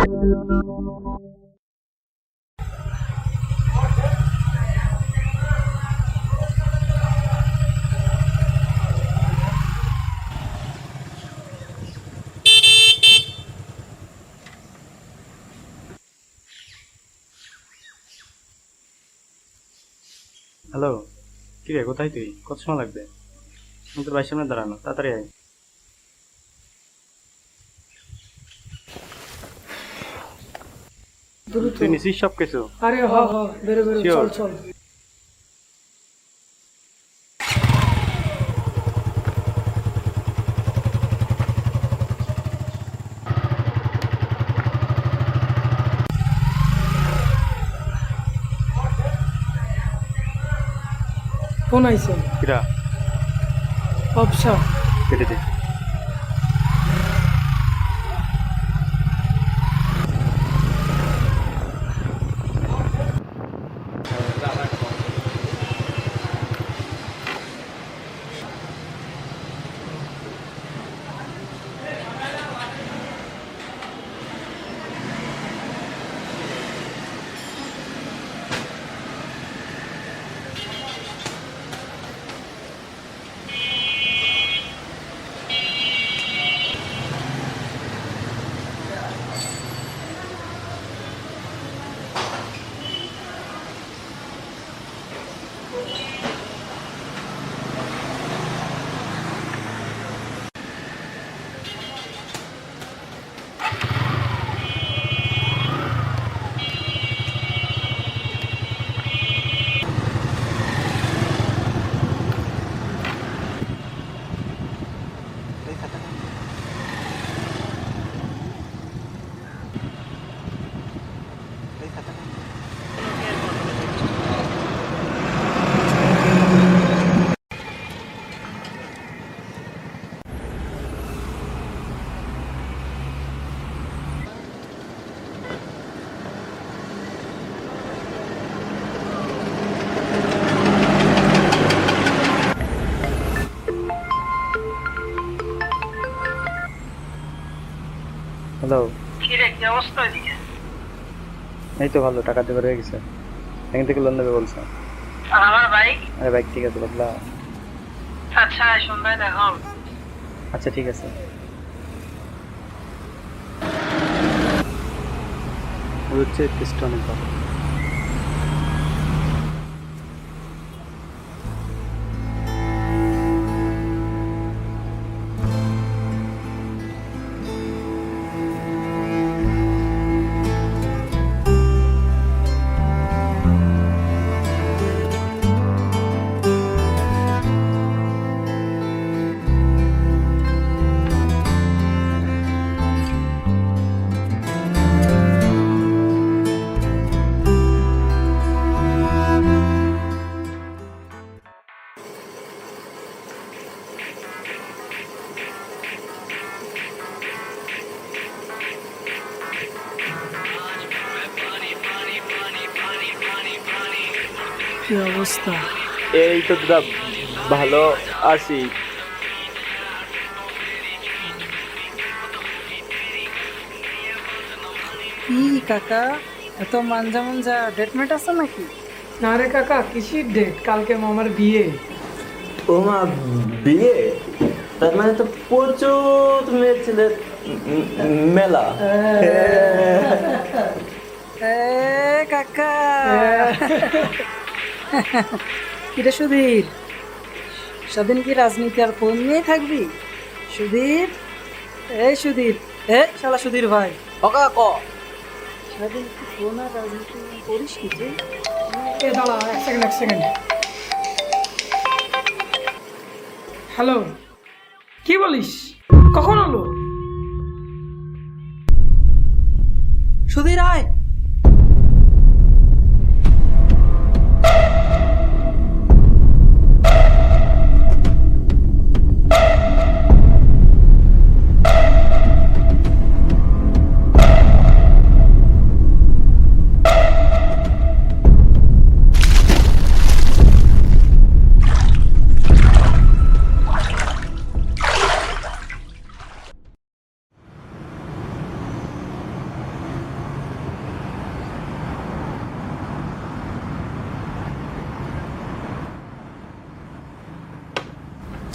Hello, কি রে, কোথায় তুই? কত সময় লাগবে? আমি তোর বাড়ির সামনে দাঁড়ানো, তাড়াতাড়ি আয়। দ্রুত। তুই নিছিস সব কিছু? আরে হ হ, বেরো বেরো, Sure. চল চল। ফোন আইছে। কিরা? অবসা। কেটে দে। হ্যালো। কি রে, কি অবস্থা এদিকে? এই তো ভালো, টাকা দিয়ে হয়ে গেছে। ব্যাংক থেকে লোন দেবে বলছে। আর আমার বাইক? আরে বাইক ঠিক আছে, বদলা। আচ্ছা, সন্ধ্যায় দেখা হবে। আচ্ছা ঠিক আছে। ওই হচ্ছে টেস্ট অনেক ভালো। কি অবস্থা? এই তো দাদা ভালো আছি। কি কাকা, এত মানজা মানজা ডেটমেট আছে নাকি? না রে কাকা, কিসির ডেট? কালকে মামার বিয়ে। ও মা, বিয়ে? তার মানে তো প্রচুর মেয়ে ছেলের মেলা। এ কাকা, কিরে সুধীর, সেদিন কি রাজনীতি আর ফোন নিয়ে থাকবি? সুধীর, এই সুধীর, এ শালা সুধীর ভাই, ওকা ক সেদিন কি ফোন আর রাজনীতি করিস কি তুই? এ দাঁড়া, এক সেকেন্ড এক সেকেন্ড। হ্যালো, কি বলিস? কখন হলো? সুধীর আয়।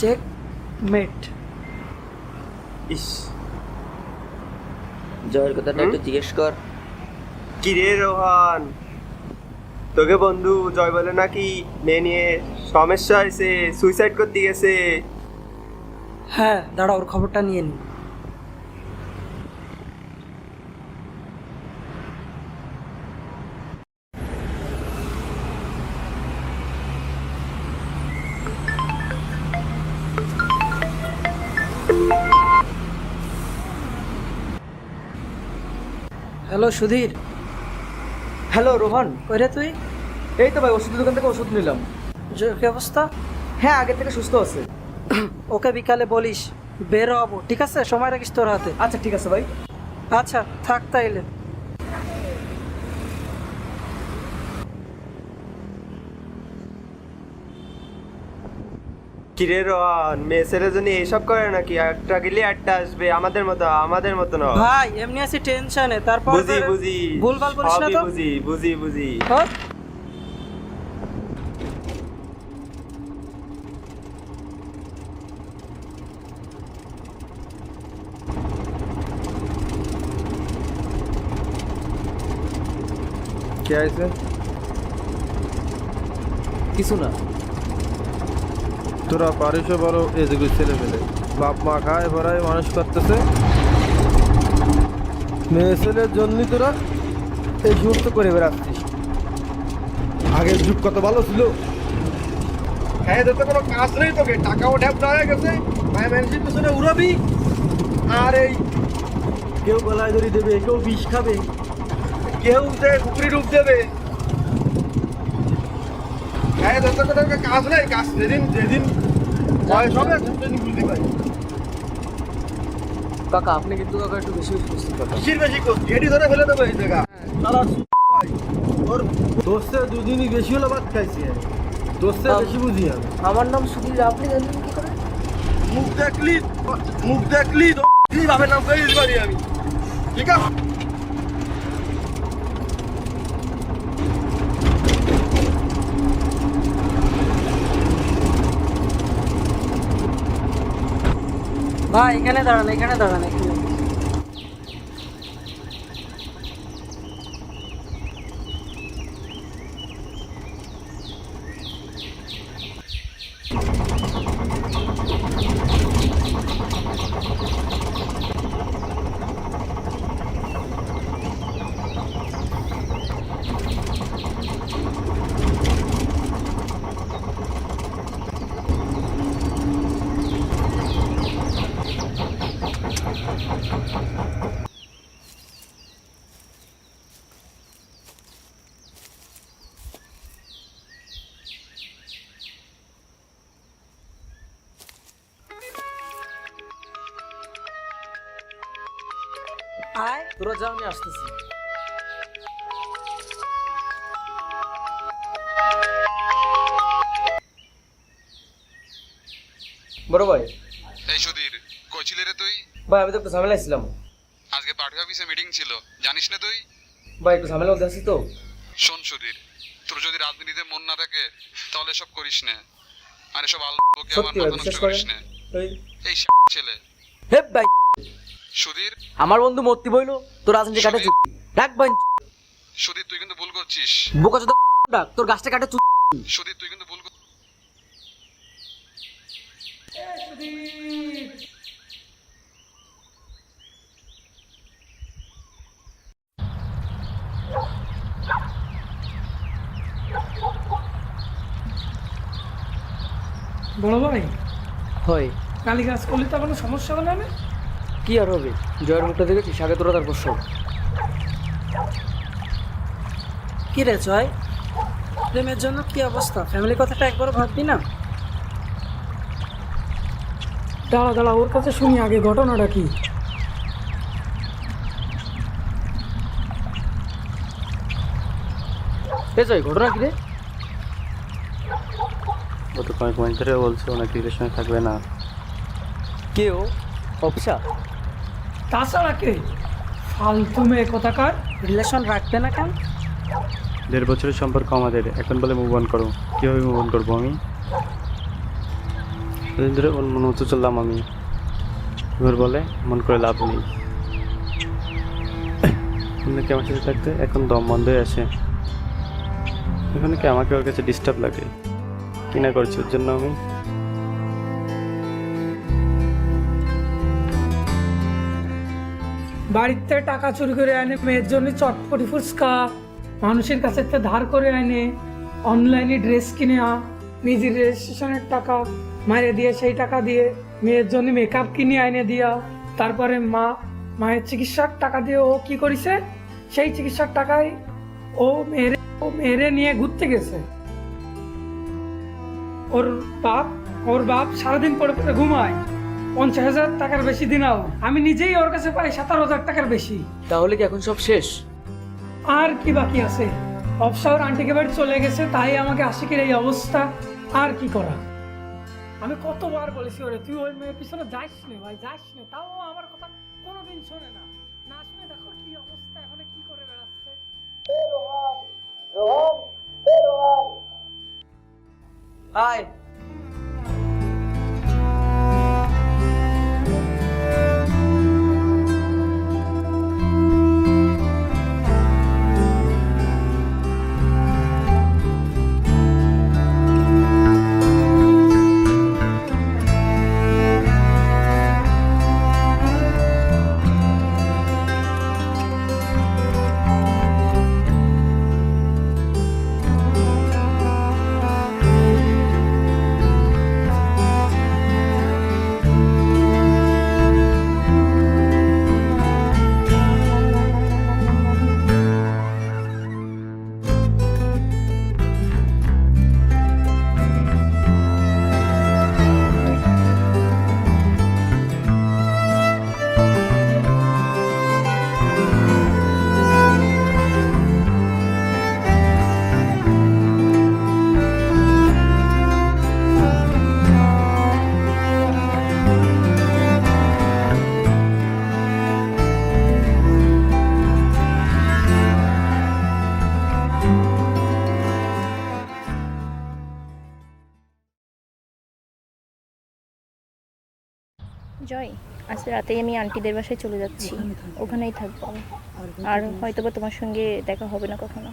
চেক মেট। ইস, জয়ের কথাটা একটু জিজ্ঞেস কর। কিরে রোহান, তোকে বন্ধু জয় বলে নাকি মেয়ে নিয়ে সমস্যা হয়েছে, সুইসাইড করতে গেছে। হ্যাঁ দাঁড়া, ওর খবরটা নিয়ে নি। হ্যালো সুধীর। হ্যালো রোহন, কইরে তুই? এই তো ভাই ওষুধের দোকান থেকে ওষুধ নিলাম। কি অবস্থা? হ্যাঁ, আগের থেকে সুস্থ আছে। ওকে বিকালে বলিস বের হবো, ঠিক আছে? সময় রাখিস তোর হাতে। আচ্ছা ঠিক আছে ভাই। আচ্ছা থাক তাইলে। কিরে রোহান, মেয়ে ছেলে জন্য এইসব করে নাকি? একটা গেলে একটা আসবে, আমাদের মতো না। ভাই এমনি আছি টেনশনে, তারপর বুঝি বুঝি, ভুলভাল বলিস না সবই তো। বুঝি বুঝি বুঝি। হ্যাঁ? কে আছে? কিছু না। তোরা পারিস বড় এদিকে ছেলে পেলে, বাপ মা খায় ভরায় মানুষ করতেছে, মেয়ে ছেলের জন্যই তোরা এই সমস্ত করে বেড়াচ্ছিস। আগের যুগ কত ভালো ছিল, হ্যাঁ তো কোনো কাজ নেই, তোকে টাকাও ঢ্যাপ না হয়ে গেছে, মায়ের মানুষের পিছনে উড়াবি, আর এই কেউ গলায় ধরি দেবে, কেউ বিষ খাবে, কেউ যে পুকুরি ডুব দেবে। হ্যাঁ তো কোনো কাজ নেই, কাজ যেদিন যেদিন বয়স হবে সেদিন বুঝতে পারি। কাকা আপনি কিন্তু কাকা একটু বেশি সুস্থ কথা। কিসের বেশি করছি, এটি ধরে ফেলে দেবো এই জায়গা। ওর দোষে দুদিনই বেশি হলো ভাত খাইছি, দোষে বেশি বুঝি আমি। আমার নাম সুধীর, আপনি জানেন কি করে? মুখ দেখলি তো বাপের নাম করে দিতে পারি আমি, ঠিক আছে? ভাই এখানে দাঁড়ান, এখানে দাঁড়ান এখানে। আয় তোরা যা, আমি আসতেছি। বড় ভাই। এই সুধীর, কই ছিলি রে তুই? ভাই আমি তো একটু ঝামেলা ছিলাম। আজকে পার্টি অফিসে মিটিং ছিল, জানিস না তুই? ভাই একটু ঝামেলা মধ্যে আছি তো। শোন সুধীর, তোর যদি রাজনীতিতে মন না থাকে তাহলে সব করিস না, আর এসব আলবকে আমার সত্যি ভাই মাথা বিশ্বাস নষ্ট করেন। করিস না। ওই এই ছেলে হে ভাই, সুধীর, আমার বন্ধু মূর্তি বইলো তোর রাজনীতি কাটে চুপ ডাক ভাই। সুধীর তুই কিন্তু ভুল করছিস। বোকা চোদা ডাক, তোর গাছটা কাটে চুপ। সুধীর তুই কিন্তু ভুল করছিস। বড় ভাই, হয় কালী কাজ করলে তো কোনো সমস্যা হবে না? কি আর হবে, জয়ের মুখটা দেখেছিস, আগে তোরা তারপর সব। কি রে জয়, প্রেমের জন্য কি অবস্থা? ফ্যামিলি কথাটা একবারও ভাববি না? দাঁড়া দাঁড়া, ওর কাছে শুনি আগে ঘটনাটা কি। এ জয়, ঘটনা কি রে? ও তো কয়েক মাস ধরে বলছে ও নাকি রিলেশনে থাকবে না। কে ও? অফিসা? তাছাড়া কে? ফালতু মেয়ে কোথাকার। রিলেশন রাখবে না কেন? 1.5 বছরের সম্পর্ক আমাদের, এখন বলে মুভ অন করো। কীভাবে মুভ অন করবো আমি? এতদিন ধরে ওর মন মতো চললাম আমি, এবার বলে মন করে লাভ নেই। অন্যকে আমার সাথে থাকতে এখন দম বন্ধ হয়ে আসে। এখানে কি আমাকে ওর কাছে ডিস্টার্ব লাগে? কি না করছি ওর জন্য আমি? বাড়িতে টাকা চুরি করে আনে মেয়ের জন্য চটপটি ফুচকা, মানুষের কাছে থেকে ধার করে আনে, অনলাইনে ড্রেস কিনে নিজের রেজিস্ট্রেশনের টাকা মাইরে দিয়ে সেই টাকা দিয়ে মেয়ের জন্য মেকআপ কিনে আনে দিয়া, তারপরে মায়ের চিকিৎসার টাকা দিয়ে ও কি করেছে, সেই চিকিৎসার টাকায় ও মেয়েরে নিয়ে ঘুরতে গেছে। ওর বাপ সারাদিন পরে পরে ঘুমায়, 50,000 টাকার বেশি দিনাও আমি নিজেই ওর কাছে পাই 17,000 টাকার বেশি। তাহলে কি এখন সব শেষ? আর কি বাকি আছে? অবসর আন্টিকে বাড়ি চলে গেছে, তাই আমাকে আশিকের এই অবস্থা। আর কি করা? আমি কতবার বলেছি ওরে তুই ওই মেয়ের পিছনে যাইস না ভাই, যাইস না, তাও ও আমার কথা কোনোদিন শোনে না। না শুনে দেখো কি অবস্থা, এখন কি করে বেড়াচ্ছে। হাই, জয়, আজ রাতেই আমি আন্টিদের বাসায় চলে যাচ্ছি, ওখানেই থাকবো আর হয়তোবা তোমার সঙ্গে দেখা হবে না কখনো।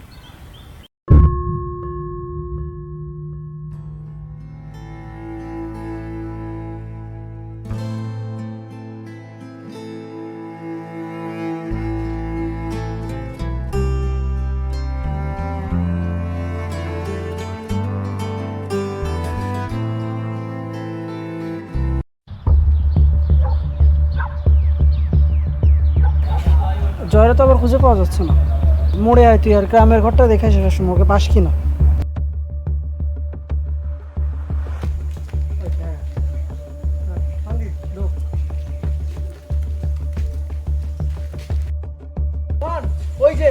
জয়রা তো আবার খুঁজে পাওয়া যাচ্ছে না। মোড়ে আয় তুই, আর গ্রামের ঘরটা দেখে শেষের সময় ওকে পাস কিনা। ওই যে